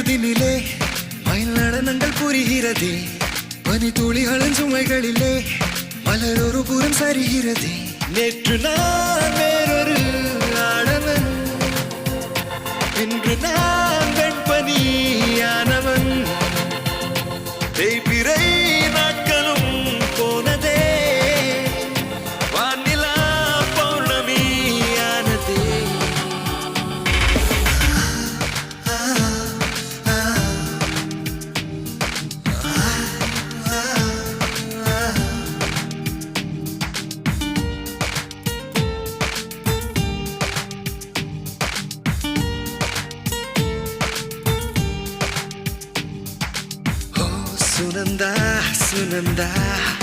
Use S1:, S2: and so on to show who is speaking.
S1: பொழுதினிலே மயில் நடனங்கள் புரிகிறதே பனி துளிகளின் சுமைகளிலே மலர் ஒரு புறம் சரிகிறதே நேற்று நான் வேறொரு ஆடவன் இன்று நான் வெண்பனியானவன் தேய்பிறை நாட்களும் போனதே வானிலா பௌர்ணமியானதே Sunanda, Sunanda